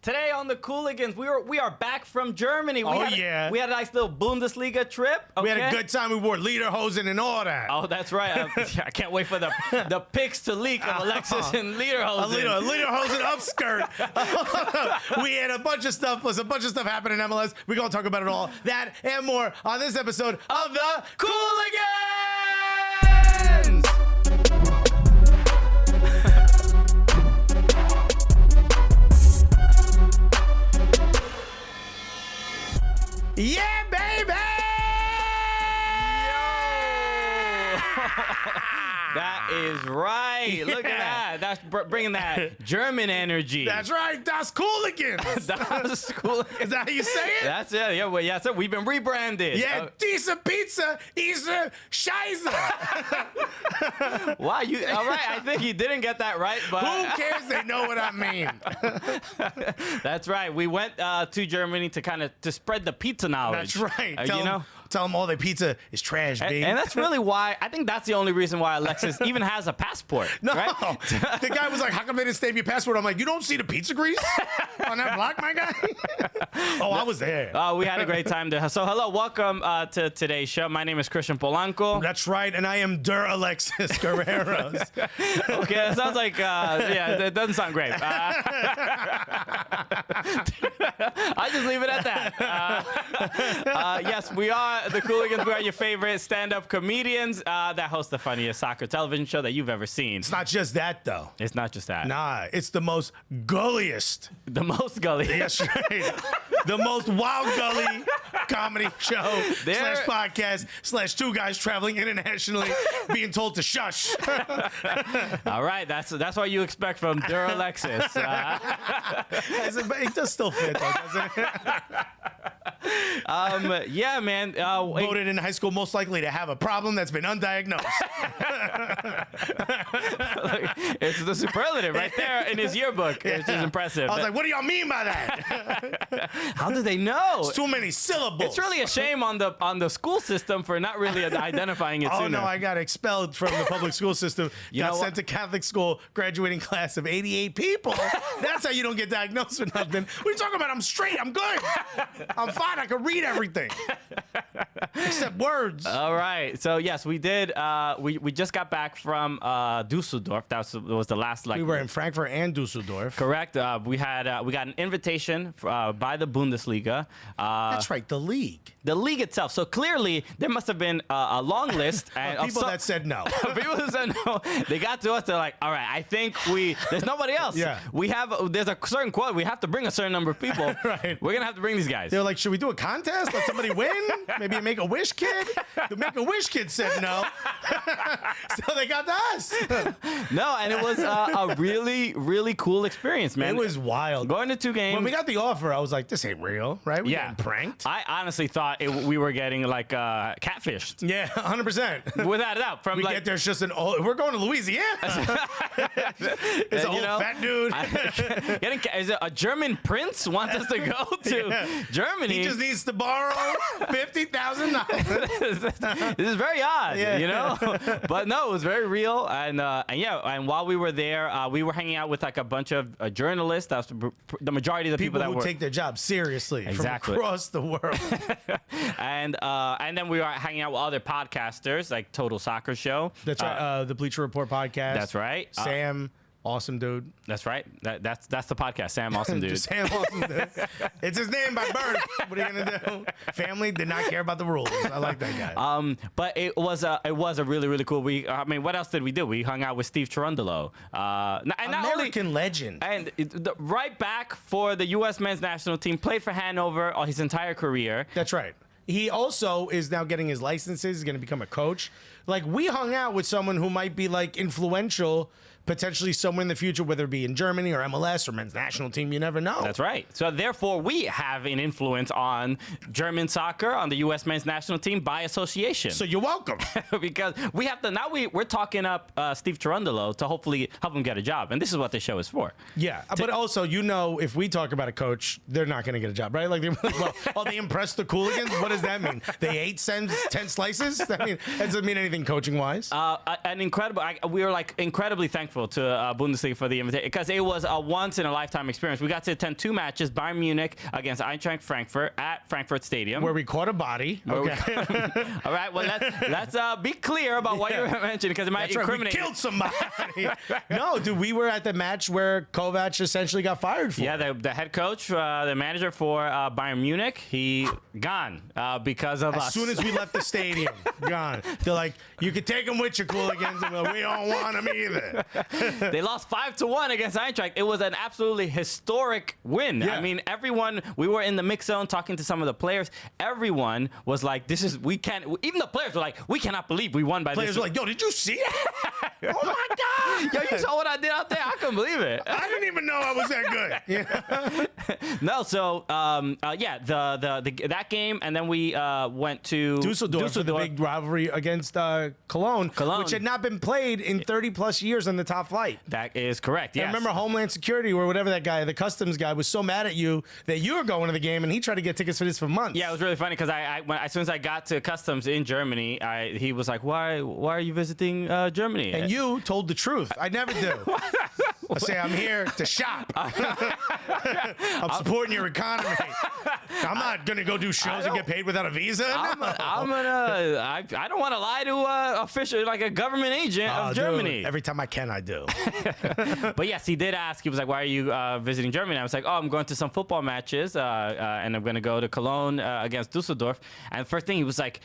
Today on the Cooligans, we are back from Germany. We had a nice little Bundesliga trip. Okay? We had a good time. We wore lederhosen and all that. Oh, that's right. I can't wait for the pics to leak of Alexis and lederhosen. A lederhosen upskirt. We had a bunch of stuff. There's a bunch of stuff happening in MLS. We're going to talk about it all. That and more on this episode of the Cooligans! Yeah, baby! That is right. Look at that. That's bringing that German energy. That's right. Das Cooligans. Das Cooligans. Is that how you say it? That's it. Yeah, well, yeah, so we've been rebranded. Yeah, diese Pizza is Scheiße. Wow, you all right? I think you didn't get that right, but who cares? They know what I mean. That's right. We went to Germany to spread the pizza knowledge. That's right. Tell them all their pizza is trash, baby. And that's really why, I think that's the only reason why Alexis even has a passport. No. Right? The guy was like, how come they didn't stamp your passport? I'm like, you don't see the pizza grease on that block, my guy? I was there. We had a great time there. So hello, welcome to today's show. My name is Christian Polanco. That's right, and I am Alexis Guerreros. Okay, it sounds like, it doesn't sound great. I'll just leave it at that. Yes, we are the Cooligans. We are your favorite stand-up comedians that host the funniest soccer television show that you've ever seen. It's not just that, though. It's not just that. Nah, it's the most gulliest. The most gulliest. Yes, right. The most wild gully comedy show / podcast / two guys traveling internationally being told to shush. All right, that's what you expect from Alexis. It does still fit, though, doesn't it? Yeah, man. Voted in high school most likely to have a problem that's been undiagnosed. It's the superlative right there in his yearbook. Yeah. It's just impressive. I was like, what do y'all mean by that? How do they know? It's too many syllables. It's really a shame on the school system for not really identifying it sooner. Oh, no, I got expelled from the public school system. Got sent to Catholic school, graduating class of 88 people. That's how you don't get diagnosed with nothing. What are you talking about? I'm straight. I'm good. I'm fine. I can read everything. Except words. All right. So, yes, we did. We just got back from Dusseldorf. That was the last. We were in Frankfurt and Dusseldorf. Correct. We got an invitation by the Bundesliga. That's right. The league. The league itself. So clearly, there must have been a long list of people that said no. People who said no. They got to us. They're like, all right, I think there's nobody else. Yeah. There's a certain quote. We have to bring a certain number of people. Right. We're going to have to bring these guys. They're like, should we do a contest? Let somebody win? Maybe a Make-A-Wish kid? The Make-A-Wish kid said no. So they got to us. No, and it was a really, really cool experience, man. It was wild. Going to 2 games. When we got the offer, I was like, this ain't real, right? We're getting pranked. I honestly thought we were getting like catfished. Yeah, 100%. Without a doubt. Get there's just we're going to Louisiana. It's an old fat dude. Is it a German prince wants us to go to Germany? He just needs to borrow $50,000. This is very odd, you know? But no, it was very real. And while we were there, we were hanging out with like a bunch of journalists. That's the majority of the people who take their job seriously from across the world. And then we were hanging out with other podcasters, like Total Soccer Show. That's right. The Bleacher Report podcast. That's right. Sam. Awesome dude. That's right. That's the podcast. Sam, awesome dude. Sam, awesome dude. It's his name by birth. What are you gonna do? Family did not care about the rules. I like that guy. But it was a really, really cool week. I mean, what else did we do? We hung out with Steve Cherundolo, American legend, and right back for the U.S. men's national team. Played for Hanover his entire career. That's right. He also is now getting his licenses. He's going to become a coach. Like, we hung out with someone who might be like influential potentially somewhere in the future, whether it be in Germany or MLS or men's national team. You never know. That's right. So therefore, we have an influence on German soccer, on the U.S. men's national team by association. So you're welcome. Because we have to, now we're talking up Steve Cherundolo to hopefully help him get a job. And this is what this show is for. Yeah. But also, you know, if we talk about a coach, they're not going to get a job, right? Like, they impressed the Cooligans? What does that mean? They ate 10 slices? I mean, that doesn't mean anything coaching-wise. An incredible, we were like incredibly thankful grateful to Bundesliga for the invitation because it was a once-in-a-lifetime experience. We got to attend 2 matches, Bayern Munich against Eintracht Frankfurt at Frankfurt Stadium. Where we caught a body. Okay. All right, well, let's be clear about what you're mentioning because it might incriminate. We killed somebody. No, dude, we were at the match where Kovac essentially got fired for. Yeah, the head coach, the manager for Bayern Munich, he gone because of us. As soon as we left the stadium, gone. They're like, you can take them with your Cooligans, and we don't want them either. They lost 5-1 against Eintracht. It was an absolutely historic win. Yeah. I mean, everyone, we were in the mix zone talking to some of the players. Everyone was like, we can't, even the players were like, we cannot believe we won by this. Players were like, yo, did you see it? Oh my God. Yo, you saw what I did out there? I couldn't believe it. I didn't even know I was that good. Yeah. No, so, yeah, that game, and then we went to Dusseldorf for the big rivalry against Cologne, which had not been played in 30-plus years on the top flight. That is correct, yes. I remember Homeland Security or whatever that guy, the customs guy, was so mad at you that you were going to the game, and he tried to get tickets for this for months. Yeah, it was really funny because as soon as I got to customs in Germany, he was like, "Why are you visiting Germany?" And you told the truth. I never do. I say I'm here to shop. I'm supporting your economy. I'm not gonna go do shows and get paid without a visa. I don't want to lie to official like a government agent of Germany. Dude, every time I can, I do. But yes, he did ask. He was like, "Why are you visiting Germany?" I was like, "Oh, I'm going to some football matches, and I'm going to go to Cologne against Dusseldorf." And the first thing he was like,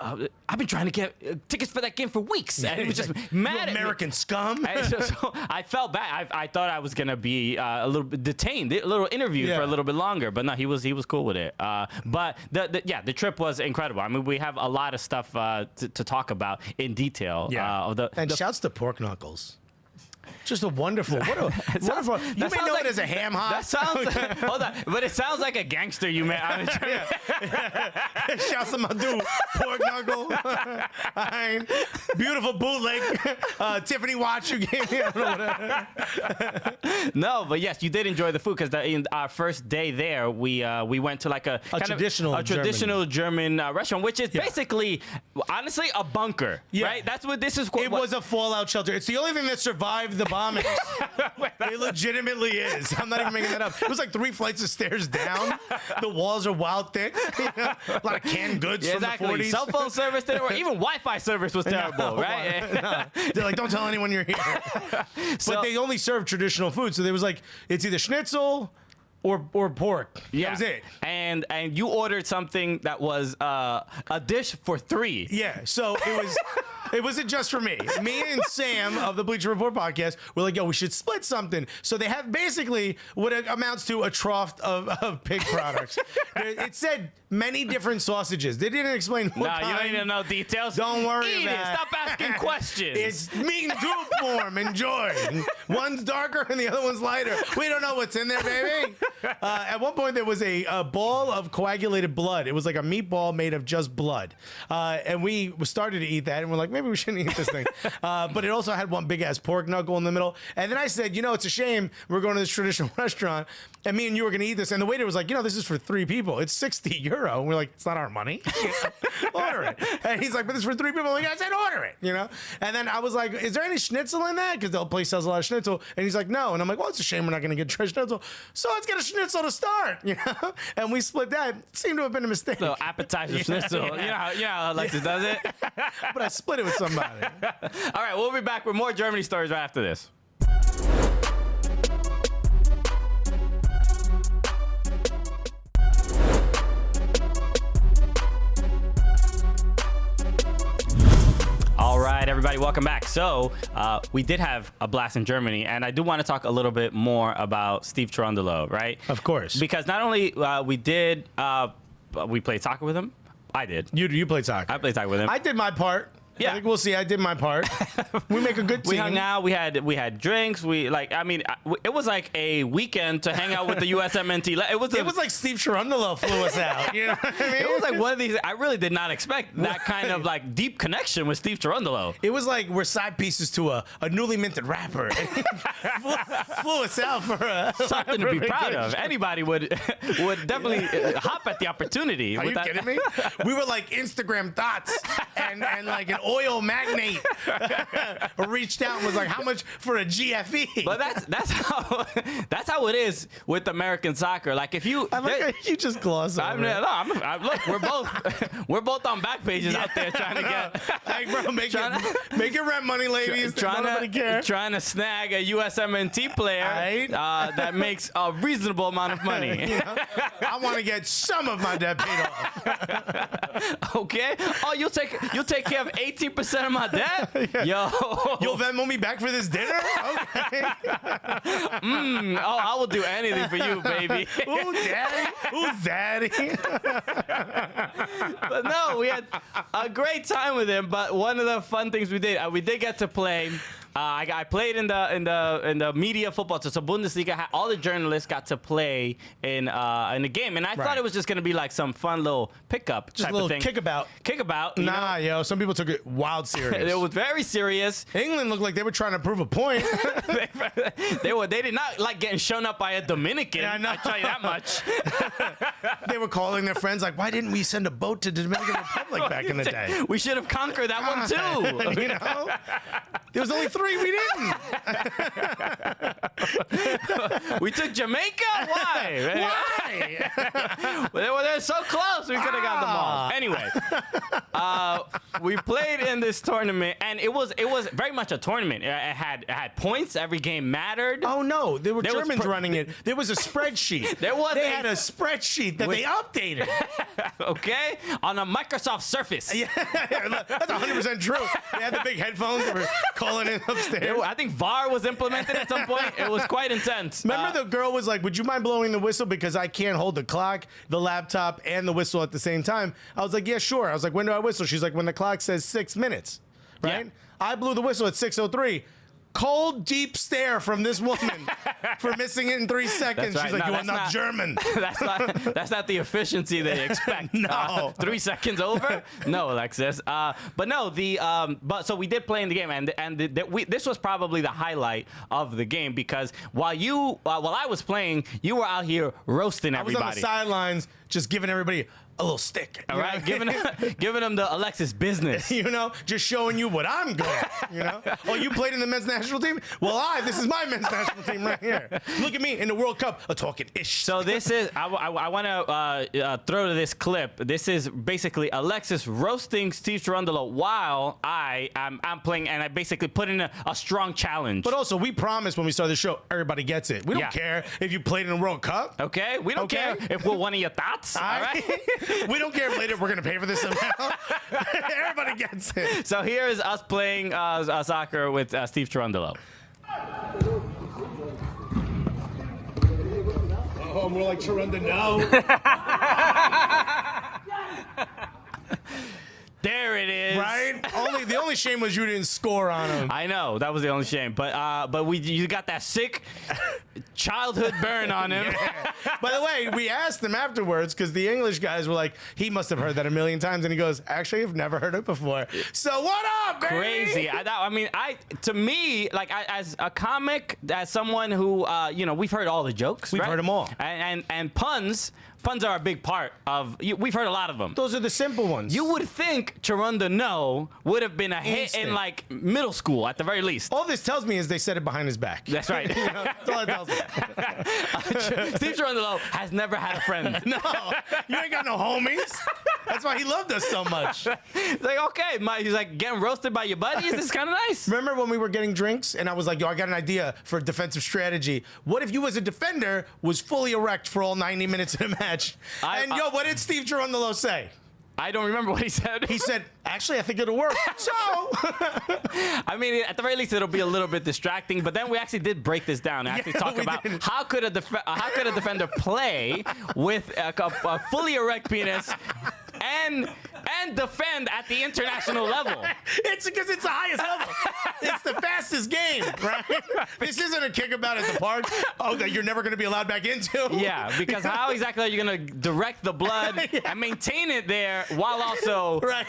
I've been trying to get tickets for that game for weeks. And he was just mad at me. American scum. So I felt bad. I thought I was gonna be a little bit detained, a little interviewed for a little bit longer. But no, he was cool with it. But the trip was incredible. I mean, we have a lot of stuff to talk about in detail. Yeah. And shouts to Pork Knuckles. Just a wonderful, wonderful. You may know it as a ham hock. That sounds, hold on, but it sounds like a gangster you met. Shouts to my dude, Pork Knuckle. Beautiful bootleg Tiffany watch you gave me. No, but yes, you did enjoy the food because in our first day there, we went to like a traditional German restaurant, which is basically, honestly, a bunker. Yeah. Right? That's what this is. It was a fallout shelter. It's the only thing that survived the bombings. It legitimately is. I'm not even making that up. It was like 3 flights of stairs down. The walls are wild thick. A lot of canned goods from the 40s. Cell phone service didn't work. Even Wi-Fi service was terrible, right? No. They're like, don't tell anyone you're here. But they only serve traditional food. So there was like, it's either schnitzel or pork. Yeah. That was it. And you ordered something that was a dish for 3. Yeah. So it wasn't just for me. Me and Sam of the Bleacher Report podcast were like, yo, we should split something. So they have basically what amounts to a trough of pig products. It said many different sausages. They didn't explain what kind. No, you don't need to know details. Don't worry about it. Stop asking questions. It's meat and tube form. Enjoy. One's darker and the other one's lighter. We don't know what's in there, baby. At one point, there was a ball of coagulated blood. It was like a meatball made of just blood. And we started to eat that, and we're like, maybe we shouldn't eat this thing. But it also had one big-ass pork knuckle in the middle. And then I said, it's a shame we're going to this traditional restaurant, and me and you were going to eat this. And the waiter was like, this is for 3 people. It's €60. And we're like, it's not our money. Order it. And he's like, but this is for 3 people. I'm like, I said order it, And then I was like, is there any schnitzel in that? Because the place sells a lot of schnitzel. And he's like, no. And I'm like, well, it's a shame we're not going to get schnitzel. So let's get a schnitzel to start, And we split that. It seemed to have been a mistake. So appetizer schnitzel. Yeah. You know how Alexis does it? But I split it with somebody. All right, we'll be back with more Germany stories right after this. All right, everybody, welcome back. So we did have a blast in Germany, and I do want to talk a little bit more about Steve Cherundolo, right? Of course. Because not only we played soccer with him. I did. You played soccer. I played soccer with him. I did my part. Yeah. I think we'll see. I did my part. We make a good team. We hung out. We had drinks. It was like a weekend to hang out with the USMNT. It was like Steve Cherundolo flew us out. You know what I mean? It was like one of these. I really did not expect that kind of like deep connection with Steve Cherundolo. It was like we're side pieces to a newly minted rapper. flew us out for something to be proud of. Anybody would definitely hop at the opportunity. Are you kidding me? We were like Instagram thoughts and like an oil magnate reached out and was like, "How much for a GFE?" But that's how it is with American soccer. Like if you, I like how you just gloss over it. Look, we're both on back pages out there trying to get. Like, bro, make it rent money, ladies. Trying to snag a USMNT player that makes a reasonable amount of money. You know? I want to get some of my debt paid off. Okay. Oh, you'll take care of 18% of my debt. Yeah. Yo, you'll Venmo me back for this dinner. Okay. Oh, I will do anything for you, baby. Ooh, daddy. Who's daddy? But no, we had a great time with him. But one of the fun things we did get to play. I played in the media football, so Bundesliga. All the journalists got to play in the game, and I thought it was just gonna be like some fun little pickup, just type a little of thing. Kickabout. Nah, yo, some people took it wild serious. It was very serious. England looked like they were trying to prove a point. They did not like getting shown up by a Dominican. Yeah, no. I tell you that much. They were calling their friends like, "Why didn't we send a boat to the Dominican Republic back in the day? We should have conquered that one too." You know, there was only 3. We didn't. We took Jamaica. Why? They're so close. We could have got them all. Anyway, we played in this tournament, and it was very much a tournament. It had points. Every game mattered. Oh no, there were Germans running it. There was a spreadsheet. They had a spreadsheet that they updated. Okay, on a Microsoft Surface. Yeah, that's 100% true. They had the big headphones. They were calling in upstairs. I think VAR was implemented at some point. It was quite intense. Remember the girl was like, "Would you mind blowing the whistle because I can't hold the clock, the laptop, and the whistle at the same time?" I was like, "Yeah, sure." I was like, "When do I whistle?" She's like, "When the clock says 6 minutes." Right? Yeah. I blew the whistle at 6:03. Cold, deep stare from this woman for missing it in 3 seconds. Right. She's like, "You are not German." That's not the efficiency they expect. No. 3 seconds over? No, Alexis. But no, but so we did play in the game, and this was probably the highlight of the game because while I was playing, you were out here roasting everybody. I was on the sidelines just giving everybody a little stick. All right, giving them the Alexis business. You know, just showing you what I'm good at, you know? Oh, you played in the men's national team? Well, this is my men's national team right here. Look at me in the World Cup, talking ish. So this is, I want to throw to this clip. This is basically Alexis roasting Steve Cherundolo while I'm playing, and I basically put in a strong challenge. But also, we promised when we started the show, everybody gets it. We don't care if you played in the World Cup. Okay? We don't care if we're one of your thoughts. All right? We don't care if later we're going to pay for this amount. Everybody gets it. So here is us playing soccer with Steve Cherundolo. Oh, more like Cherundolo. No. There it is. Right? The only shame was you didn't score on him. I know, that was the only shame. But you got that sick childhood burn on him. Yeah. By the way, we asked him afterwards because the English guys were like, he must have heard that a million times, and he goes, "Actually, I've never heard it before." So what up, baby? Crazy. To me, like as a comic, as someone who we've heard all the jokes. We've heard them all. And puns. Puns are a big part of. We've heard a lot of them. Those are the simple ones. You would think Cherundolo would have been a hit in like middle school at the very least. All this tells me is they said it behind his back. That's right. That's all it tells me. Steve Cherundolo has never had a friend. No, you ain't got no homies. That's why he loved us so much. It's like, okay, he's like getting roasted by your buddies. This is kind of nice. Remember when we were getting drinks and I was like, "Yo, I got an idea for a defensive strategy. What if you as a defender was fully erect for all 90 minutes of the match?" What did Steve Cherundolo say? I don't remember what he said. He said, "Actually, I think it'll work." So, I mean, at the very least, it'll be a little bit distracting. But then we actually did break this down and actually talk about how could a defender play with a fully erect penis and defend at the international level. It's because it's the highest level. It's the fastest game, right? This isn't a kickabout at the park. Oh, that you're never going to be allowed back into. Yeah, because how exactly are you going to direct the blood and maintain it there while also Right.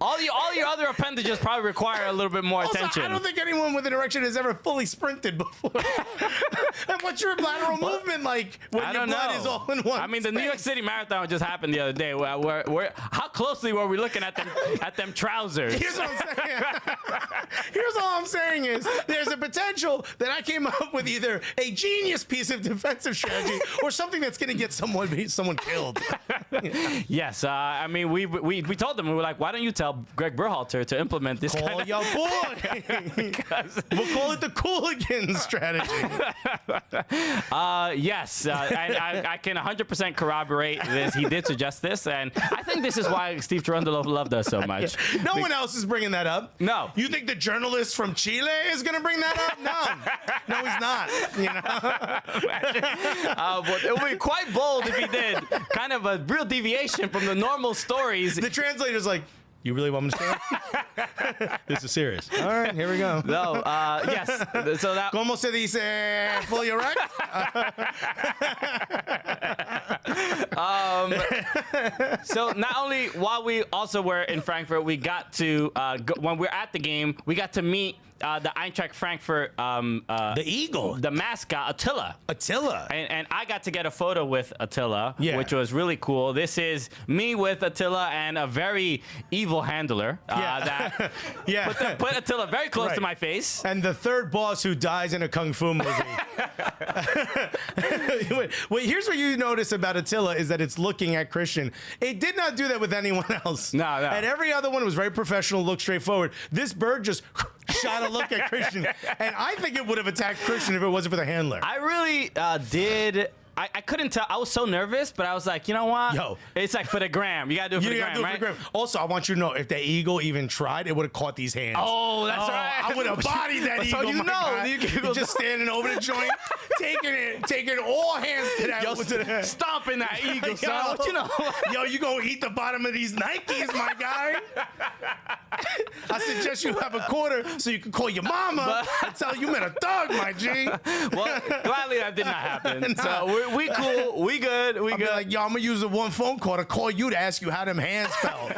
all your other appendages probably require a little bit more Also, attention. I don't think anyone with an erection has ever fully sprinted before. And what's your lateral movement like when I your don't blood know. is all in one I mean, the New York space? City Marathon just happened the other day. How closely were we looking at them trousers? Here's what I'm saying. Here's all I'm saying is there's a potential that I came up with either a genius piece of defensive strategy or something that's going to get someone killed. Yes, I mean, we told them, we were like, why don't you tell Greg Berhalter to implement this Call kind of... your boy. We'll call it the Cooligans strategy. Yes, I can 100% corroborate this. He did suggest this, and I think this is why Steve Cherundolo loved us so much. No one else is bringing that up. No. You think the journalist from Chile is going to bring that up? No. No, he's not. You know? But it would be quite bold if he did. Kind of a real deviation from the normal stories. The translator's like, you really want me to say? This is serious. All right, here we go. No, yes. So that. ¿Cómo se dice fully erect? So not only while we also were in Frankfurt, we got to when we were at the game, we got to meet the Eintracht Frankfurt, The eagle. the mascot Attila. Attila. And I got to get a photo with Attila, Yeah. which was really cool. This is me with Attila and a very evil handler that Yeah. put Attila very close to Right. my face. And the third boss who dies in a kung fu movie. Wait, here's what you notice about Attila is that it's looking at Christian. It did not do that with anyone else. No. And every other one was very professional, looked straightforward. This bird just shot a look at Christian. And I think it would have attacked Christian if it wasn't for the handler. I really did. I couldn't tell. I was so nervous, but I was like, you know what? Yo. It's like for the gram. You got to do it for You the gotta gram, do it right? for the gram. Also, I want you to know, if the eagle even tried, it would have caught these hands. Oh, that's right. I would have bodied that So eagle. you my know, guy. you You're just standing over the joint, taking all hands to that. Yo, stomping that eagle, son. Yo. What you know? Yo, you gonna eat the bottom of these Nikes, my guy? I suggest you have a quarter so you can call your mama and tell you met a thug, my G. Well, gladly that did not happen. So we cool. We good. We I'll be good. like, yo, I'm gonna use the one phone call to call you to ask you how them hands felt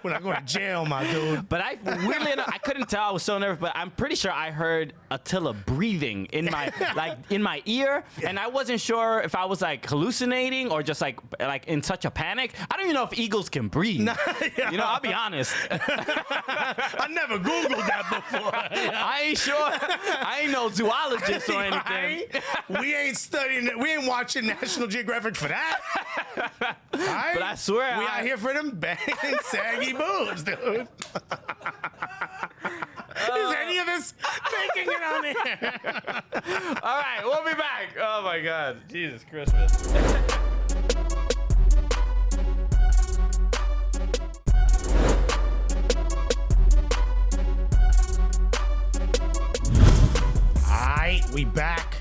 when I go to jail, my dude. But weirdly enough, I couldn't tell. I was so nervous. But I'm pretty sure I heard Attila breathing in my in my ear, and I wasn't sure if I was like hallucinating or just like in such a panic. I don't even know if eagles can breathe. Yeah. You know, I'll be honest. I never Googled that before. I ain't sure. I ain't no zoologist or anything. We ain't studying it. We ain't watching National Geographic for that. But I swear, we out here for them banging saggy boobs, dude. Is any of this making it on here? All right, we'll be back. Oh my God, Jesus Christmas. We back.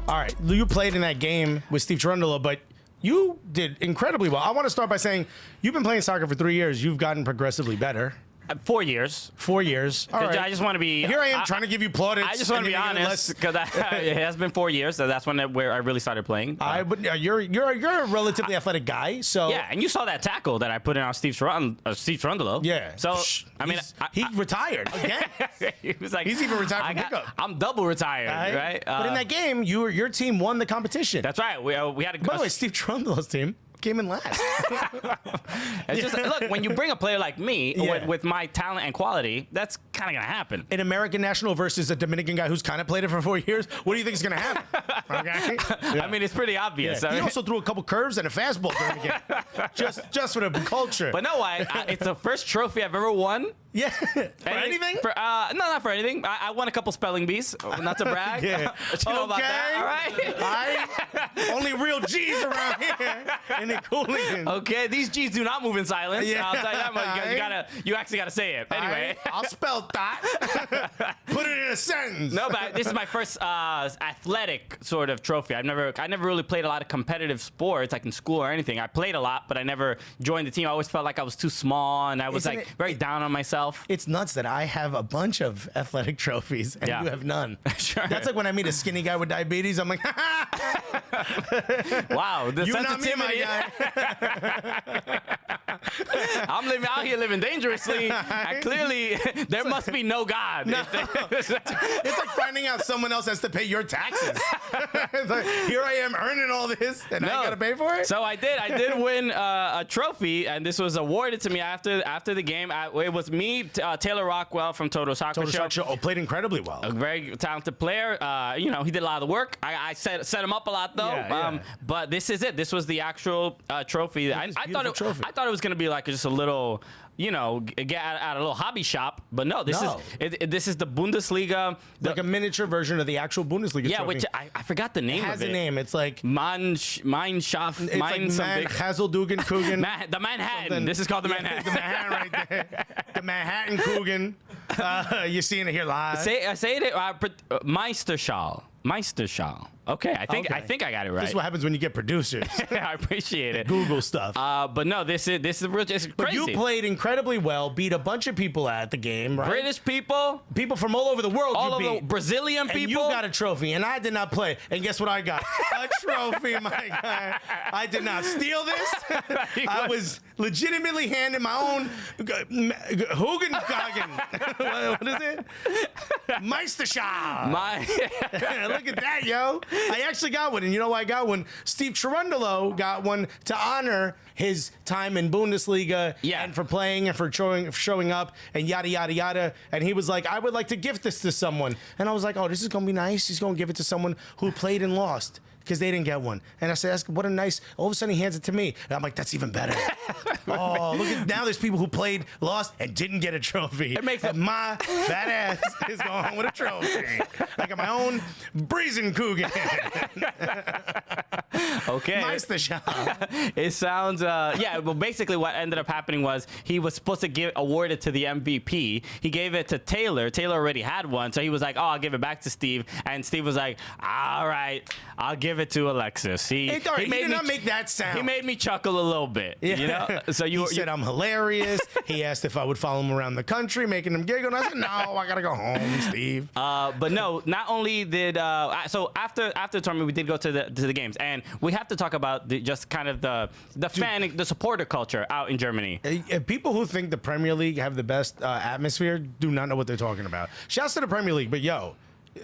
All right, you played in that game with Steve Cherundolo, but you did incredibly well. I want to start by saying you've been playing soccer for 3 years. You've gotten progressively better. 4 years. 4 years. All right. I just want to be. Here I am trying to give you plaudits. I just want to be honest because it has been 4 years, so that's where I really started playing. You're a relatively athletic guy, so yeah, and you saw that tackle that I put in on Steve Cherundolo. Yeah. So I mean, he retired again. he was like, He's even retired from pickup. I'm double retired, right? But in that game, your team won the competition. That's right. We had a. By the way, Steve Cherundolo's team came in last. It's just look, when you bring a player like me with my talent and quality, that's kind of gonna happen. An American national versus a Dominican guy who's kind of played it for 4 years. What do you think is gonna happen? Okay. I mean, it's pretty obvious. He also threw a couple curves and a fastball during the game, just for the culture. But no, it's the first trophy I've ever won. Yeah. For anything? No, not for anything. I won a couple spelling bees, not to brag. Yeah. But you know about that, all right? Only real G's around here in the Cooligans. Okay, these G's do not move in silence. Yeah. I'll tell you that much. You actually gotta say it. Anyway. I'll spell about that. Put it in a sentence. No, but this is my first athletic sort of trophy. I never really played a lot of competitive sports, like in school or anything. I played a lot, but I never joined the team. I always felt like I was too small, and I was very down on myself. It's nuts that I have a bunch of athletic trophies and you have none. Sure. That's like when I meet a skinny guy with diabetes. I'm like, wow, the sensitivity. Not me, my guy. I'm living dangerously. And clearly, there must be no God. No. It's like finding out someone else has to pay your taxes. It's like, here I am earning all this, and I gotta pay for it. So I did win a trophy, and this was awarded to me after the game. It was me, Taylor Rockwell from Total Soccer Show. Played incredibly well. A very talented player. He did a lot of the work. I set him up a lot though. Yeah. But this is it. This was the actual trophy. I thought it was gonna be like just a little, get out a little hobby shop. But no, this is the Bundesliga, like a miniature version of the actual Bundesliga. Yeah, trophy. which I forgot the name of it. It has a name. It's like Mannschaft. It's like Hazeldugen Coogan. The Manhattan. Something. This is called the Manhattan. The Manhattan right there. The Manhattan Coogan. You're seeing it here live. Say it. Meisterschal. Okay, I think I got it right. This is what happens when you get producers. I appreciate it. Google stuff. But no, this is it's crazy. But you played incredibly well, beat a bunch of people at the game, right? British people, from all over the world, all over Brazilian people. And you got a trophy, and I did not play. And guess what I got? A trophy, my guy. I did not steal this. I was legitimately handed my own Hugenkagen. What is it? Meisterschal. Look at that, yo. I actually got one, and you know why I got one? Steve Cherundolo got one to honor his time in Bundesliga and for playing and for showing up and yada, yada, yada. And he was like, I would like to gift this to someone. And I was like, oh, this is going to be nice. He's going to give it to someone who played and lost, because they didn't get one. And I said, what a nice, all of a sudden he hands it to me. And I'm like, that's even better. Oh, look at, now there's people who played, lost, and didn't get a trophy. It makes it. My fat ass is going home with a trophy. I got my own Breezen Coogan. Okay. Meisterschal. It sounds, well, basically what ended up happening was he was supposed to give awarded to the MVP. He gave it to Taylor. Taylor already had one, so he was like, oh, I'll give it back to Steve. And Steve was like, all right, I'll give it to Alexis. He did not make that sound. He made me chuckle a little bit. Yeah. So he said I'm hilarious. He asked if I would follow him around the country, making him giggle. And I said, no, I gotta go home, Steve. But no, not only did so after the tournament, we did go to the games, and we have to talk about just kind of the supporter culture out in Germany. People who think the Premier League have the best atmosphere do not know what they're talking about. Shouts to the Premier League, but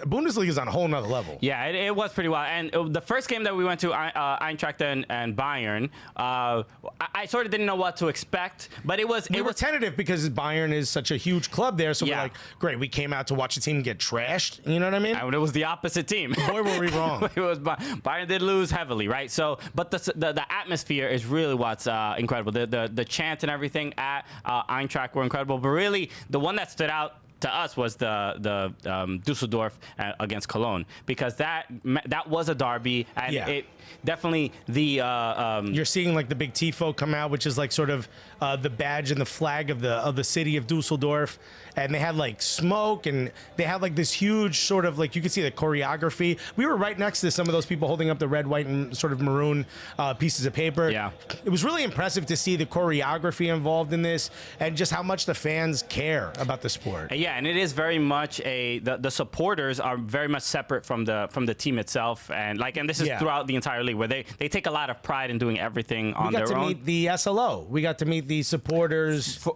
Bundesliga is on a whole nother level. Yeah, it was pretty wild. And the first game that we went to, Eintracht and Bayern, I sort of didn't know what to expect, but we were tentative because Bayern is such a huge club there. So we're like, great, we came out to watch the team get trashed. You know what I mean? And it was the opposite team. Boy, were we wrong. It was Bayern did lose heavily, right? So, but the atmosphere is really what's incredible. The chants and everything at Eintracht were incredible. But really, the one that stood out to us was the Dusseldorf against Cologne, because that was a derby, and it definitely you're seeing like the big tifo come out, which is like sort of the badge and the flag of the city of Dusseldorf, and they had like smoke, and they had like this huge sort of like, you could see the choreography. We were right next to some of those people holding up the red, white, and sort of maroon pieces of paper. Yeah, it was really impressive to see the choreography involved in this, and just how much the fans care about the sport. Yeah, and it is very much the supporters are very much separate from the team itself, and this is throughout the entire league, where they take a lot of pride in doing everything on their own. We got to meet the SLO. We got to meet the supporters from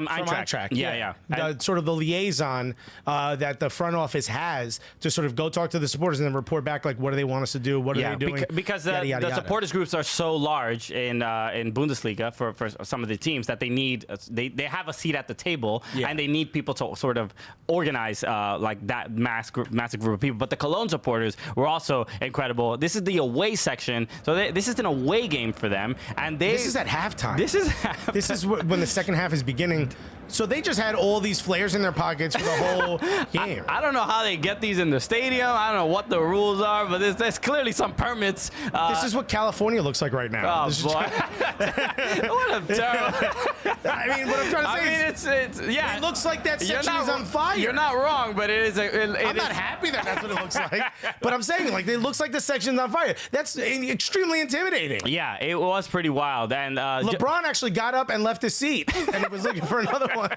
Eintracht. Yeah. Sort of the liaison that the front office has to sort of go talk to the supporters and then report back, like, what do they want us to do? What are they doing? Because the supporters groups are so large in Bundesliga for some of the teams that they have a seat at the table, and they need people to sort of organize like that massive group of people. But the Cologne supporters were also incredible. This is the away section, so this is an away game for them, and this is at halftime. This is when the second half is beginning. So they just had all these flares in their pockets for the whole game. I don't know how they get these in the stadium. I don't know what the rules are, but there's clearly some permits. This is what California looks like right now. Oh, boy. What a terrible... I mean, what I'm trying to say is... It looks like that section city's on fire. You're not wrong, but it is. I'm not happy that that's what it looks like. But I'm saying, like, it looks like the section's on fire. That's extremely intimidating. Yeah, it was pretty wild. And LeBron actually got up and left his seat, and he was looking for another one.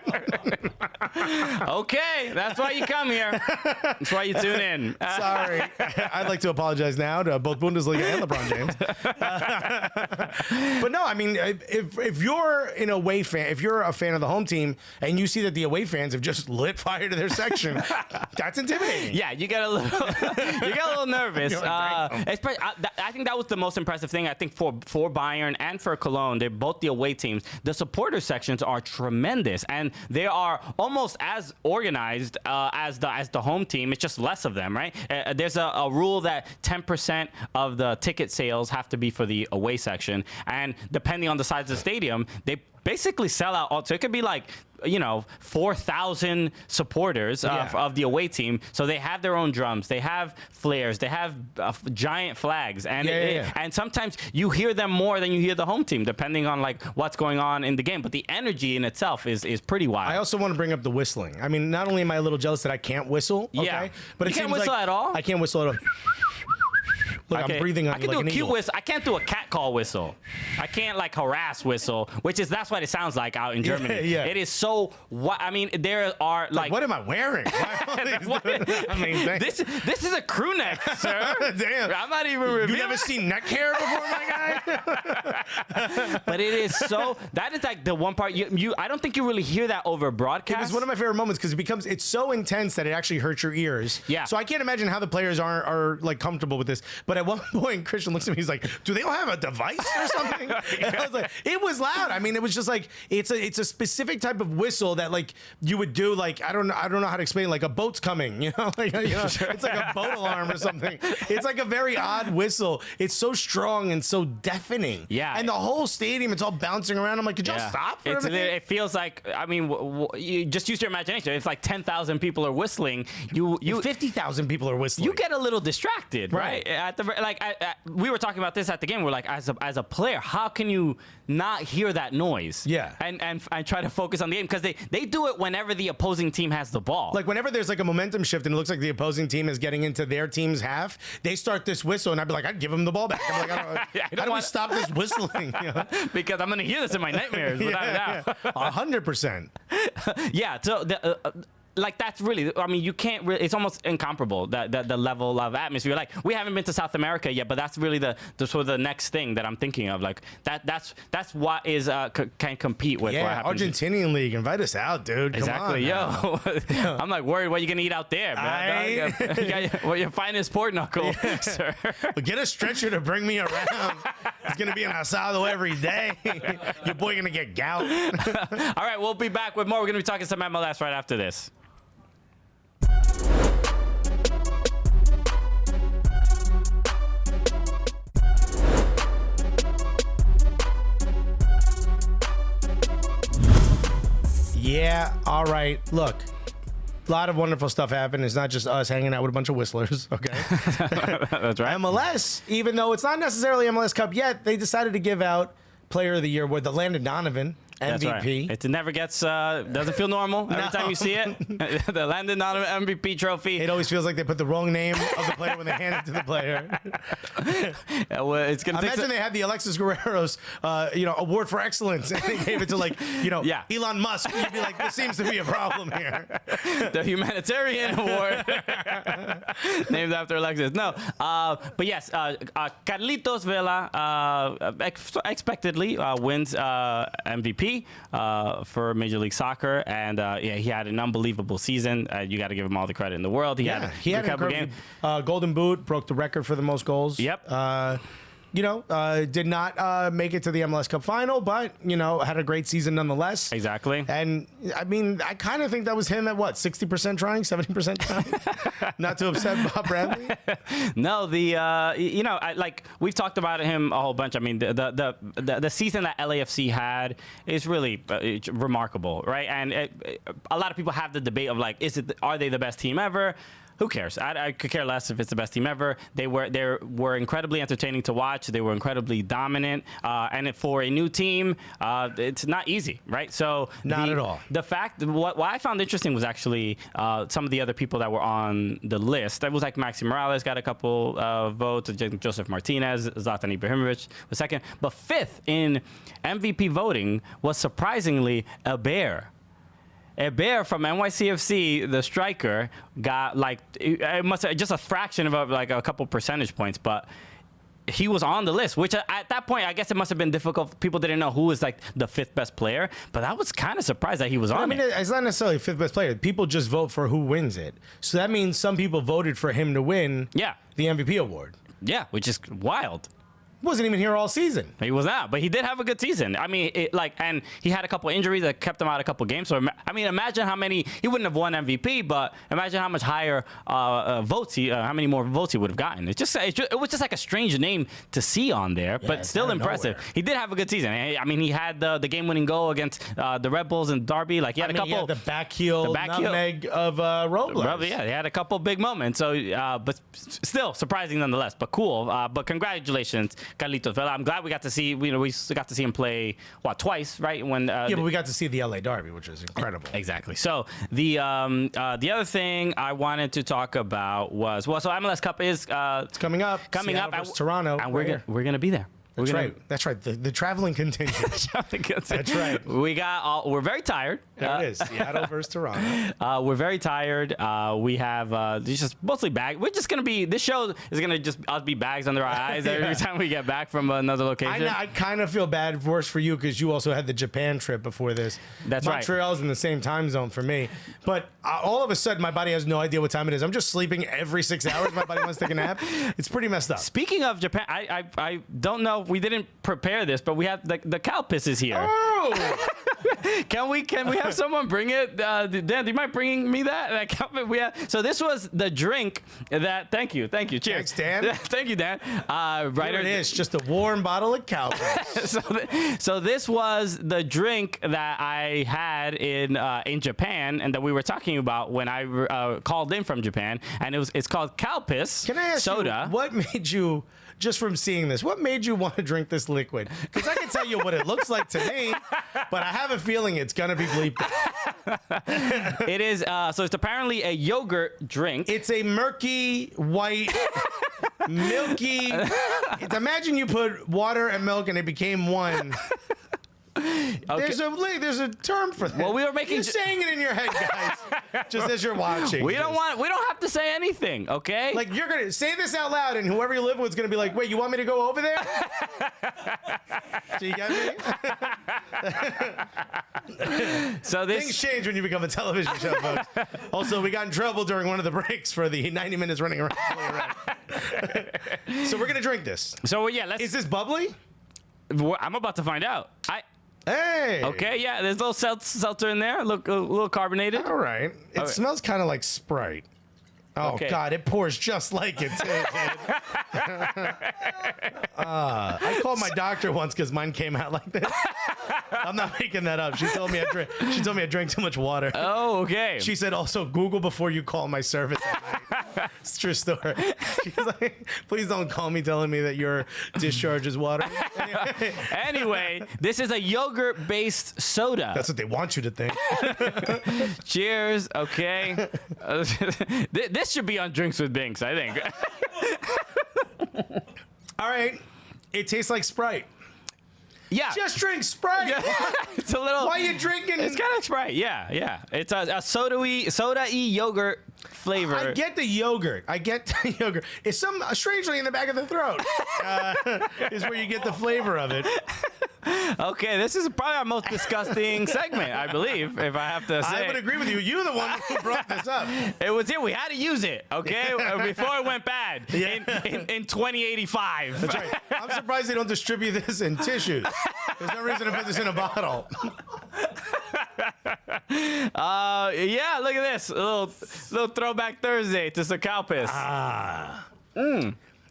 Okay, that's why you come here. That's why you tune in. Sorry. I'd like to apologize now to both Bundesliga and LeBron James. But no, I mean, if you're an away fan, if you're a fan of the home team and you see that the away fans have just lit fire to their section, that's intimidating. Yeah, you get a little nervous. I think that was the most impressive thing. I think for Bayern and for Cologne, they're both the away teams. The supporter sections are tremendous, and they are almost as organized as the home team. It's just less of them, right? There's a rule that 10% of the ticket sales have to be for the away section, and depending on the size of the stadium, they basically sell out. So it could be like 4,000 supporters of the away team. So they have their own drums, they have flares, they have giant flags, and and sometimes you hear them more than you hear the home team, depending on like what's going on in the game. But the energy in itself is pretty wild. I also want to bring up the whistling. I mean, not only am I a little jealous that I can't whistle, okay, but you can't whistle at all. I can't whistle at all. Look, I'm breathing on I can like do an a cute eagle. whistle. I can't do a cat call whistle. I can't like harass whistle, that's what it sounds like out in Germany. Yeah. It is so. I mean, there are like. What am I wearing? I mean, this is a crew neck, sir. Damn. I'm not even revealing. You never seen neck hair before, my guy? But it is so. That is like the one part you. I don't think you really hear that over broadcast. It was one of my favorite moments because it's so intense that it actually hurts your ears. Yeah. So I can't imagine how the players are like comfortable with this. But at one point, Christian looks at me. He's like, "Do they all have a device or something?" And I was like, "It was loud. I mean, it was just like it's a specific type of whistle that like you would do like I don't know how to explain it, like a boat's coming. You know, it's like a boat alarm or something. It's like a very odd whistle. It's so strong and so deafening. Yeah. And the whole stadium, it's all bouncing around. I'm like, could y'all stop for a minute? It feels like, I mean, you just use your imagination. If like 10,000 people are whistling, you 50,000 people are whistling. You get a little distracted, right? At the we were talking about this at the game. We're like, as a player, how can you not hear that noise? Yeah. And try to focus on the game, because they do it whenever the opposing team has the ball. Like whenever there's like a momentum shift and it looks like the opposing team is getting into their team's half, they start this whistle and I'd be like, I'd give them the ball back. I'm like, how do we stop this whistling? You know? Because I'm gonna hear this in my nightmares without a doubt. 100%. Yeah. So like that's really, I mean, you can't really, it's almost incomparable, the level of atmosphere. Like, we haven't been to South America yet, but that's really the sort of the next thing that I'm thinking of. Like that's what is can compete with what happens. Argentinian League, invite us out, dude. Exactly. Come on, yo. I'm like worried what you gonna eat out there, man. You got your finest pork knuckle, sir. Get a stretcher to bring me around. It's gonna be an asado every day. Your boy gonna get gout. All right, we'll be back with more. We're gonna be talking some MLS right after this. Yeah, all right. Look, a lot of wonderful stuff happened. It's not just us hanging out with a bunch of whistlers, okay? That's right. MLS, even though it's not necessarily MLS Cup yet, they decided to give out Player of the Year with the Landon Donovan MVP. That's right. It never gets, doesn't feel normal every time you see it. The Landon Donovan MVP trophy. It always feels like they put the wrong name of the player when they hand it to the player. Well, it's gonna imagine they had the Alexis Guerrero's, award for excellence, and they gave it to Elon Musk. You'd be like, this seems to be a problem here. The humanitarian award named after Alexis. No, but yes, Carlitos Vela expectedly wins MVP for Major League Soccer, and he had an unbelievable season. You got to give him all the credit in the world. He had a couple games. Golden Boot, broke the record for the most goals. Yep. Did not make it to the MLS Cup final, but, had a great season nonetheless. Exactly. And, I mean, I kind of think that was him at, 60% trying, 70% trying? Not to upset Bob Bradley? No, we've talked about him a whole bunch. I mean, the season that LAFC had is really remarkable, right? And a lot of people have the debate of, are they the best team ever? Who cares? I could care less if it's the best team ever. They were incredibly entertaining to watch. They were incredibly dominant. And for a new team, it's not easy, right? So Not at all. The fact, what I found interesting was actually some of the other people that were on the list. That was like Maxi Morales got a couple votes. Joseph Martinez, Zlatan Ibrahimovic was second. But fifth in MVP voting was surprisingly a Bear. A Bear from NYCFC, the striker, got like it must have just a fraction of like a couple percentage points, but he was on the list. Which at that point, I guess it must have been difficult. People didn't know who was like the fifth best player, but I was kind of surprised that he was on. I mean, it's not necessarily fifth best player. People just vote for who wins it. So that means some people voted for him to win. Yeah. The MVP award. Yeah, which is wild. Wasn't even here all season. He was not, but he did have a good season. I mean, and he had a couple injuries that kept him out a couple games. So I mean, imagine how many he wouldn't have won MVP, but imagine how much higher votes how many more votes he would have gotten. It was just like a strange name to see on there, but still impressive. Nowhere. He did have a good season. I mean, he had the game-winning goal against the Red Bulls and Derby. Like he had a couple. He had the back heel nutmeg of Robles. Yeah, he had a couple big moments. So, but still surprising nonetheless. But cool. But congratulations, Carlitos Vela. I'm glad we got to see. We got to see him play twice, right? When but we got to see the LA Derby, which was incredible. Exactly. So the other thing I wanted to talk about was so MLS Cup is it's coming up. Seattle versus Toronto, and we're gonna be there. That's right. The traveling contingent. That's right. We're very tired. There it is. Seattle versus Toronto. We're very tired. We have just mostly bags. We're just gonna be. This show is gonna just us be bags under our eyes every time we get back from another location. I kind of feel worse for you because you also had the Japan trip before this. That's right. Montreal's in the same time zone for me, but all of a sudden my body has no idea what time it is. I'm just sleeping every 6 hours. My body wants to take a nap. It's pretty messed up. Speaking of Japan, I don't know. We didn't prepare this, but we have the cow piss is here. Oh! Can we have someone bring it? Dan, do you mind bringing me that cow piss? So this was the drink that. Thank you. Cheers, thanks, Dan. Thank you, Dan. Here it is, just a warm bottle of cow piss. So this was the drink that I had in Japan and that we were talking about when I called in from Japan, and it's called cow piss. Can I ask soda. you, what made you? Just from seeing this, what made you want to drink this liquid? Because I can tell you what it looks like to me, but I have a feeling it's going to be bleeped out. It is, so it's apparently a yogurt drink. It's a murky, white, milky. Imagine you put water and milk and it became one. Okay. There's a term for that. Well, we were making. You're saying it in your head, guys, just as you're watching. We don't have to say anything, okay? Like you're gonna say this out loud, and whoever you live with is gonna be like, "Wait, you want me to go over there?" Do you get me? So things change when you become a television show, folks. Also, we got in trouble during one of the breaks for the 90 minutes running around. So we're gonna drink this. So yeah, Is this bubbly? I'm about to find out. Hey. Okay, yeah, there's a little seltzer in there. Look, a little carbonated. All right. It smells kind of like Sprite. Oh, okay. God, it pours just like it, too, kid. I called my doctor once because mine came out like this. I'm not making that up. She told me I drank too much water. Oh, okay. She said, also, Google before you call my service at night. It's a true story. She's like, please don't call me telling me that your discharge is water. Anyway, this is a yogurt-based soda. That's what they want you to think. Cheers. Okay. This should be on Drinks with Binks, I think. All right. It tastes like Sprite. Yeah. Just drink Sprite. Yeah. It's a little. Why are you drinking? It's kind of Sprite. Yeah. It's a soda-y yogurt flavor. I get the yogurt. It's strangely in the back of the throat is where you get the flavor of it. Okay, this is probably our most disgusting segment, I believe, if I have to say. I would agree with you. You're the one who brought this up. It was here. We had to use it, okay, before it went bad in 2085. That's right. I'm surprised they don't distribute this in tissues. There's no reason to put this in a bottle. Yeah, look at this. A little throwback Thursday to some cow piss.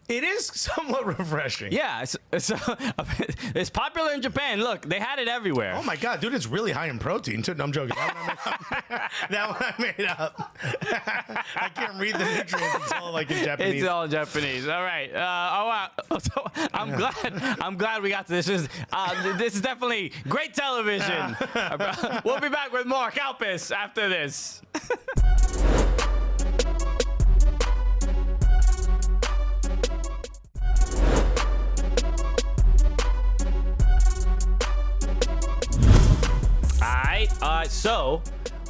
It is somewhat refreshing. Yeah, it's popular in Japan. Look, they had it everywhere. Oh my God, dude, it's really high in protein too. No, I'm joking. That one I made up. I can't read the nutrients. It's all like in Japanese. It's all Japanese. All right. So I'm glad we got to this. This is definitely great television. We'll be back with more Kalpis after this. So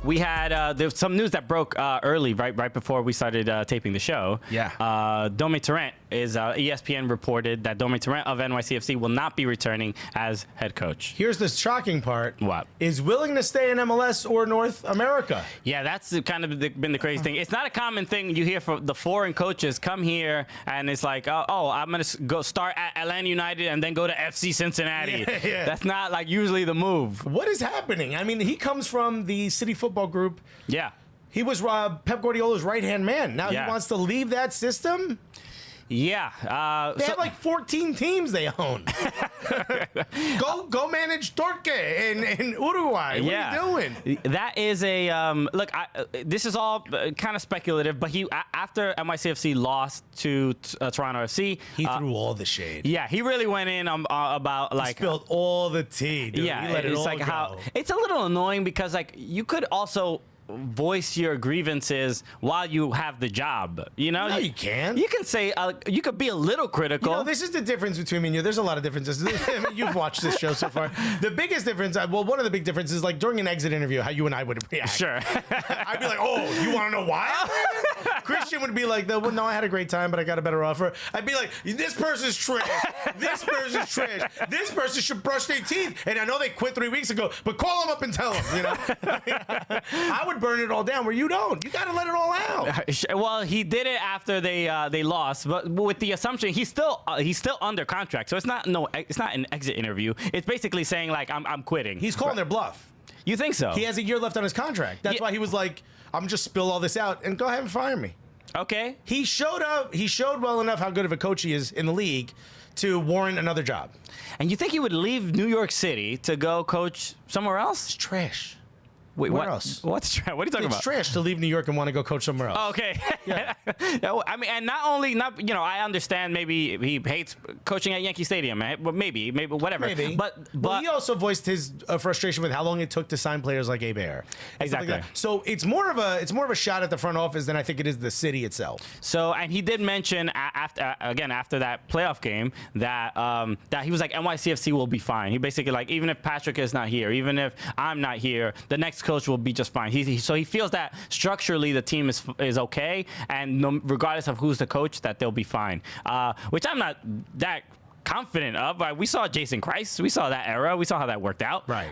we had there's some news that broke early, right before we started taping the show. Yeah. Domi Torrent is ESPN reported that Domi Torrent of NYCFC will not be returning as head coach. Here's the shocking part. What? Is willing to stay in MLS or North America. Yeah, that's kind of been the crazy thing. It's not a common thing you hear from the foreign coaches come here and it's like, oh, I'm going to go start at Atlanta United and then go to FC Cincinnati. Yeah. That's not like usually the move. What is happening? I mean, he comes from the City Football Group. Yeah. He was Pep Guardiola's right-hand man. Now he wants to leave that system? Yeah. They have like 14 teams they own. go manage Torque in Uruguay. What are you doing? That is a look. This is all kind of speculative, but after NYCFC lost to Toronto FC, he threw all the shade. Yeah, he really went in about like he spilled all the tea. Dude. Yeah, he let it it's all like go. how it's a little annoying because like you could also voice your grievances while you have the job. You know, no, you can. You can say you could be a little critical. You know, this is the difference between me and you. There's a lot of differences. I mean, you've watched this show so far. The biggest difference, well, one of the big differences is like during an exit interview, how you and I would react. Sure. I'd be like, oh, you want to know why? Christian would be like, well, no, I had a great time, but I got a better offer. I'd be like, this person's trash. This person's trash. This person should brush their teeth. And I know they quit 3 weeks ago, but call them up and tell them. You know, I would burn it all down where you don't. You got to let it all out. Well, he did it after they lost, but with the assumption he's still under contract, so it's not an exit interview. It's basically saying like I'm quitting. He's calling their bluff. You think so? He has a year left on his contract. That's why he was like, I'm just spill all this out and go ahead and fire me. Okay. He showed up. He showed well enough how good of a coach he is in the league to warrant another job. And you think he would leave New York City to go coach somewhere else? It's trash. Wait, where else? What's trash? What are you talking about? It's trash to leave New York and want to go coach somewhere else. Oh, okay. Yeah. I mean, and I understand maybe he hates coaching at Yankee Stadium, but maybe whatever. Maybe. But he also voiced his frustration with how long it took to sign players like Abe Ayer. Exactly. Like so it's more of a shot at the front office than I think it is the city itself. So, and he did mention after that playoff game that he was like NYCFC will be fine. He basically like even if Patrick is not here, even if I'm not here, the next coach will be just fine. So he feels that structurally the team is okay, and regardless of who's the coach, that they'll be fine. Which I'm not that confident of. We saw Jason Christ. We saw that era. We saw how that worked out. Right.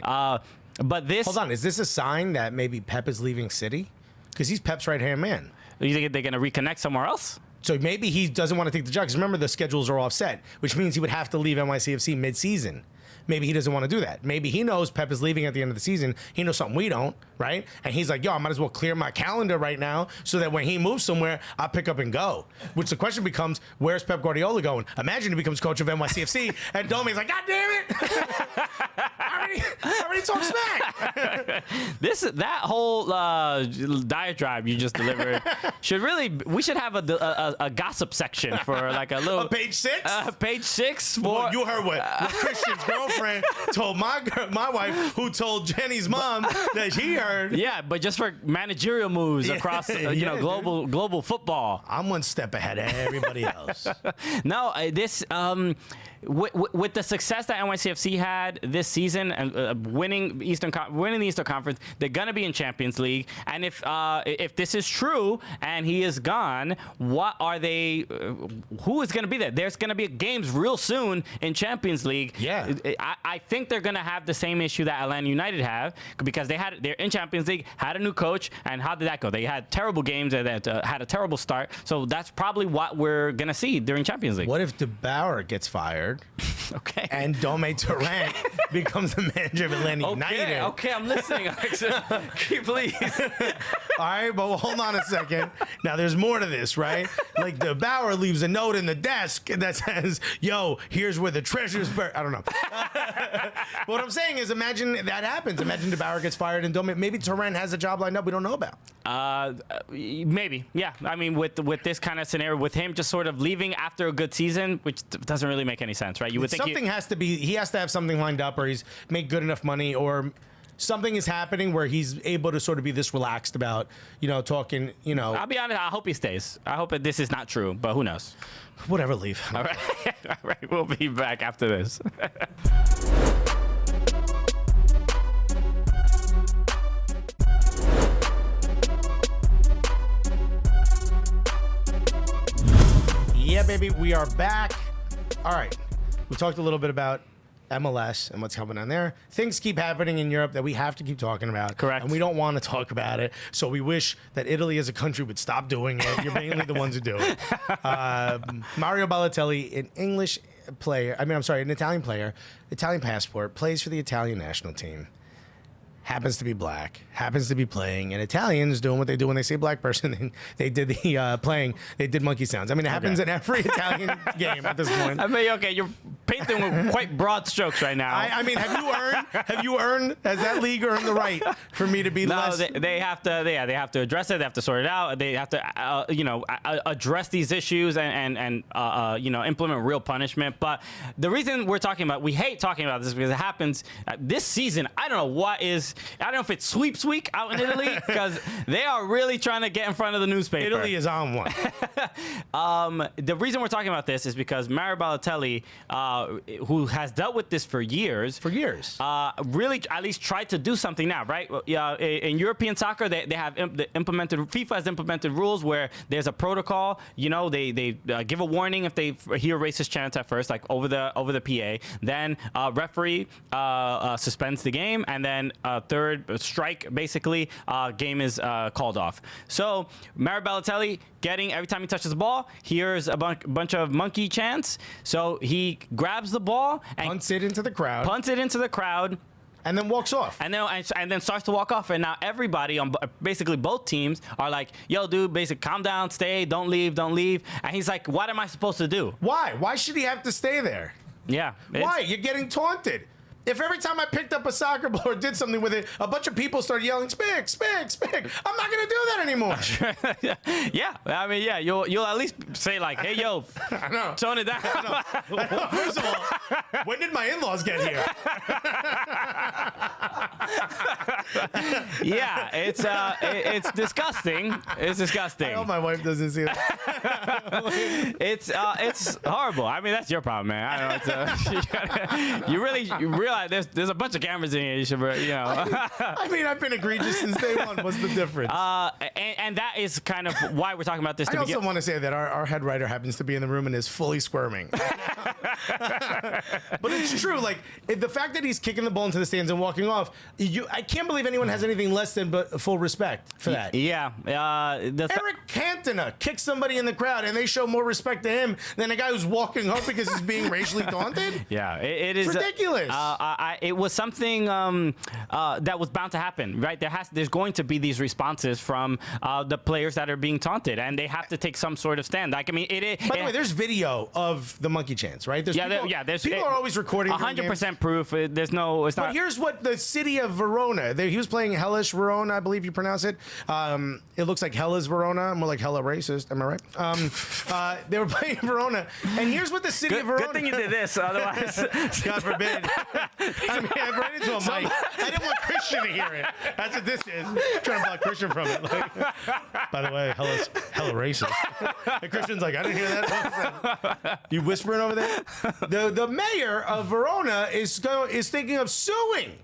But this. Hold on. Is this a sign that maybe Pep is leaving City? Because he's Pep's right-hand man. You think they're going to reconnect somewhere else? So maybe he doesn't want to take the job. Because remember, the schedules are offset, which means he would have to leave NYCFC mid-season. Maybe he doesn't want to do that. Maybe he knows Pep is leaving at the end of the season. He knows something we don't, right? And he's like, yo, I might as well clear my calendar right now so that when he moves somewhere, I'll pick up and go. Which the question becomes, where's Pep Guardiola going? Imagine he becomes coach of NYCFC and Domi's like, God damn it! I already talked smack. That whole diatribe you just delivered we should have a gossip section for like a little page 6. Page 6 for well, you heard what Christian's girlfriend told my wife, who told Jenny's mom that she heard. Yeah, but just for managerial moves across global football. I'm one step ahead of everybody else. No, this. With the success that NYCFC had this season and winning the Eastern Conference, they're gonna be in Champions League. And if this is true and he is gone, what are they? Who is gonna be there? There's gonna be games real soon in Champions League. Yeah, I think they're gonna have the same issue that Atlanta United have because they're in Champions League, had a new coach, and how did that go? They had terrible games and had a terrible start. So that's probably what we're gonna see during Champions League. What if De Boer gets fired fired. Okay. And Dome Tarrant becomes the manager of Atlanta United. Okay, I'm listening, Alexis. Please. All right, but hold on a second. Now, there's more to this, right? Like, the Bauer leaves a note in the desk that says, yo, here's where the treasure's buried. I don't know. What I'm saying is, imagine that happens. Imagine the Bauer gets fired and maybe Tarrant has a job lined up we don't know about. Maybe, yeah. I mean, with this kind of scenario, with him just sort of leaving after a good season, which doesn't really make any sense, right? You would think something has to be. He has to have something lined up, or he's make good enough money, or something is happening where he's able to sort of be this relaxed about, talking. I'll be honest. I hope he stays. I hope that this is not true, but who knows? Whatever, leave. All right, all right. We'll be back after this. Yeah, baby, we are back. All right. We talked a little bit about MLS and what's happening on there. Things keep happening in Europe that we have to keep talking about. Correct. And we don't want to talk about it. So we wish that Italy as a country would stop doing it. You're mainly the ones who do it. Mario Balotelli, an Italian player, Italian passport, plays for the Italian national team. Happens to be black, happens to be playing, and Italians doing what they do when they say black person. They did the playing. They did monkey sounds. I mean, it happens in every Italian game at this point. I mean, okay, you're painting with quite broad strokes right now. I mean, have you earned? Has that league earned the right for me to be less? No, they have to. They have to address it. They have to sort it out. They have to, address these issues and implement real punishment. But the reason we hate talking about this because it happens this season. I don't know what is. I don't know if it's sweeps week out in Italy because they are really trying to get in front of the newspaper. Italy is on one. The reason we're talking about this is because Mario Balotelli, who has dealt with this for years, really at least tried to do something now, right? In European soccer, they have implemented. FIFA has implemented rules where there's a protocol. They give a warning if they hear racist chants at first, like over the PA. Then referee suspends the game, and then third strike, basically, game is called off. So Mario Balotelli every time he touches the ball, hears a bunch of monkey chants. So he grabs the ball and punts it into the crowd. And then walks off. And then starts to walk off. And now everybody on basically both teams are like, yo, dude, basically calm down, stay, don't leave. And he's like, what am I supposed to do? Why? Why should he have to stay there? Yeah. Why? You're getting taunted. If every time I picked up a soccer ball or did something with it, a bunch of people started yelling, "Spick, spick, spick," I'm not gonna do that anymore. Yeah, I mean, yeah, you'll at least say like, "Hey, yo, I know. tone it down." I know. First of all, when did my in-laws get here? Yeah, it's disgusting. It's disgusting. I hope my wife doesn't see that. It's horrible. I mean, that's your problem, man. I know. You realize there's a bunch of cameras in here. You should, I mean, I've been egregious since day one. What's the difference? And that is kind of why we're talking about this. I also want to say that our head writer happens to be in the room and is fully squirming. But it's true. Like, the fact that he's kicking the ball into the stands and walking off, I can't believe anyone has anything less than full respect for that. Yeah. Eric Cantona kicks somebody in the crowd, and they show more respect to him than a guy who's walking up because he's being racially taunted. Yeah, it is ridiculous. It was something that was bound to happen, right? There's going to be these responses from the players that are being taunted, and they have to take some sort of stand. Like, I mean, By the way, there's video of the monkey chants, right? There's people are always recording. 100% proof. There's no. It's not. But here's what the city of Verona. He was playing Hellas Verona, I believe you pronounce it. It looks like Hellas Verona, more like hella racist. Am I right? They were playing Verona, and here's what the city of Verona. Good thing you did this, otherwise, God forbid. I mean, I ran into a mic. I didn't want Christian to hear it. That's what this is. I'm trying to block Christian from it. Like, by the way, Hella's hella racist. And Christian's like, I didn't hear that. You whispering over there? The mayor of Verona is thinking of suing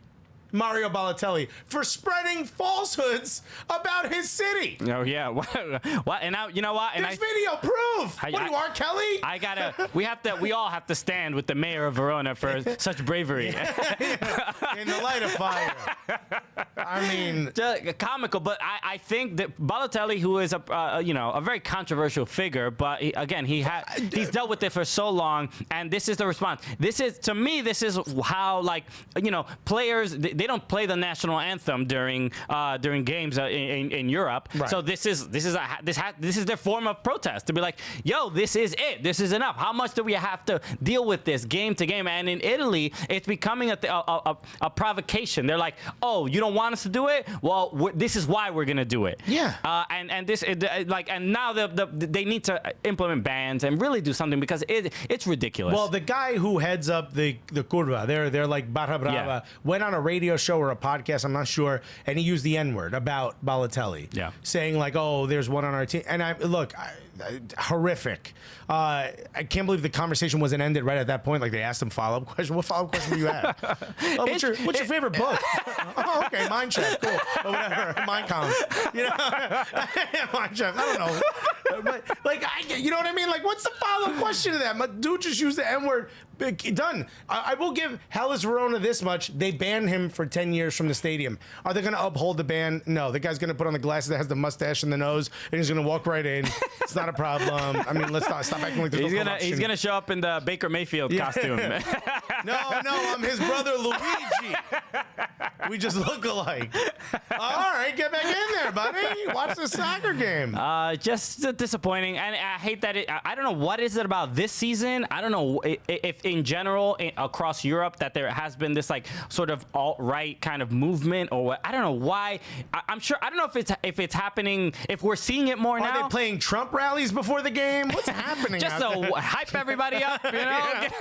Mario Balotelli for spreading falsehoods about his city. Oh yeah. What? And now you know what? And There's video proof. What are you, R. Kelly? We all have to stand with the mayor of Verona for such bravery. In the light of fire. I mean, just comical, but I think that Balotelli, who is a very controversial figure, but he's dealt with it for so long, and this is the response. This is how players they don't play the national anthem during games in Europe. Right. So this is their form of protest to be like, yo, this is it. This is enough. How much do we have to deal with this game to game? And in Italy, it's becoming a provocation. They're like, oh, you don't want us to do it? Well, this is why we're gonna do it. Yeah. And now they need to implement bans and really do something because it's ridiculous. Well, the guy who heads up the Curva, they're like Barra Brava, went on a radio show or a podcast, I'm not sure, and he used the N-word about Balotelli. Yeah. Saying like, oh, there's one on our team. And horrific. I can't believe the conversation wasn't ended right at that point. Like they asked him follow-up question. What follow-up question do you have? What's your favorite book? Oh, okay, Mind Trap. Cool. Or whatever. Mind Comp. Mind Trap. I don't know. But, you know what I mean? Like, what's the follow-up question to that? My dude just used the N-word. Done. I will give Hellas Verona this much. They banned him for 10 years from the stadium. Are they going to uphold the ban? No. The guy's going to put on the glasses that has the mustache and the nose, and he's going to walk right in. It's not a problem. I mean, let's stop acting like there's no corruption. He's going to show up in the Baker Mayfield costume. No, I'm his brother Luigi. We just look alike. All right, get back in there, buddy. Watch the soccer game. Just disappointing. And I hate that I don't know what is it about this season. I don't know if in general across Europe that there has been this like sort of alt-right kind of movement or what. I don't know why. I'm sure. I don't know if it's happening. If we're seeing it more now. Are they playing Trump rallies before the game? What's happening? Just to hype everybody up, get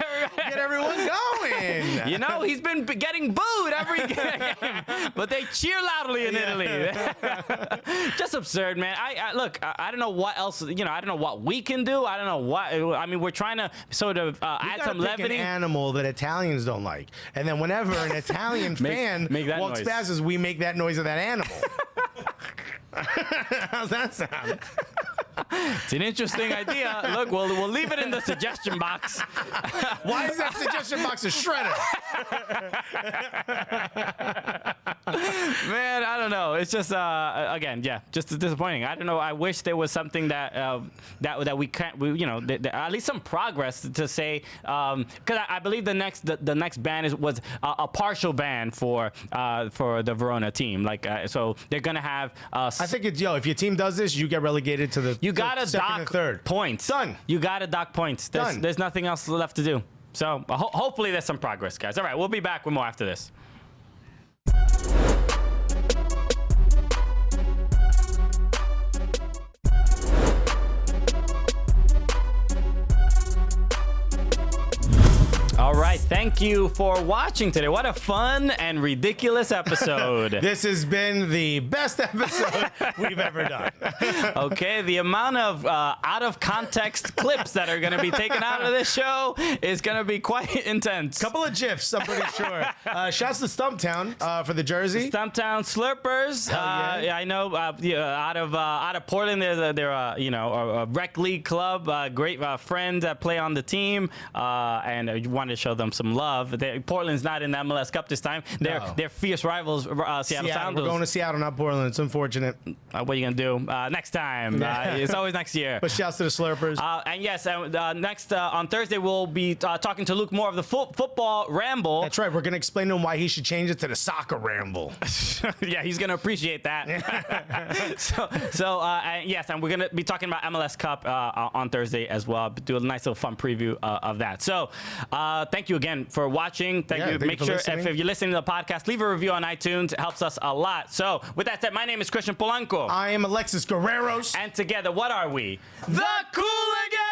everyone going. He's been getting booed every game, but they cheer loudly in Italy. Just absurd, man. I don't know what else. I don't know what we can do. I don't know what. I mean, we're trying to sort of add some levity. An animal that Italians don't like, and then whenever an Italian fan walks past us, we make that noise of that animal. How's that sound? It's an interesting idea. Look, we'll leave it in the suggestion box. Why is that suggestion box a shredder? Man, I don't know. It's just just disappointing. I don't know. I wish there was something that we can't. At least some progress to say. Because I believe the next ban was a partial ban for the Verona team. So they're gonna have. I think it's if your team does this, you get relegated to the. You gotta dock third points. Done. You gotta dock points. There's nothing else left to do. So hopefully there's some progress, guys. All right, we'll be back with more after this. All right, thank you for watching today. What a fun and ridiculous episode. This has been the best episode we've ever done. Okay, the amount of out-of-context clips that are going to be taken out of this show is going to be quite intense. Couple of GIFs, I'm pretty sure. Shouts to Stumptown for the jersey. Stumptown Slurpers. Yeah. I know out of Portland, they're a rec league club, great friends that play on the team, and I wanted to show them some love. Portland's not in the MLS Cup this time. They're fierce rivals, Seattle Sounders. We're going to Seattle, not Portland. It's unfortunate. What are you going to do? Next time. It's always next year. But shouts to the Slurpers. And yes, next on Thursday, we'll be talking to Luke more of the football ramble. That's right. We're going to explain to him why he should change it to the soccer ramble. Yeah, he's going to appreciate that. Yes, and we're going to be talking about MLS Cup on Thursday as well. Do a nice little fun preview of that. So thank you again for watching. Thank you. Make sure if you're listening to the podcast, leave a review on iTunes. It helps us a lot. So with that said, my name is Christian Polanco. I am Alexis Guerreros. And together, what are we? The Cooligans!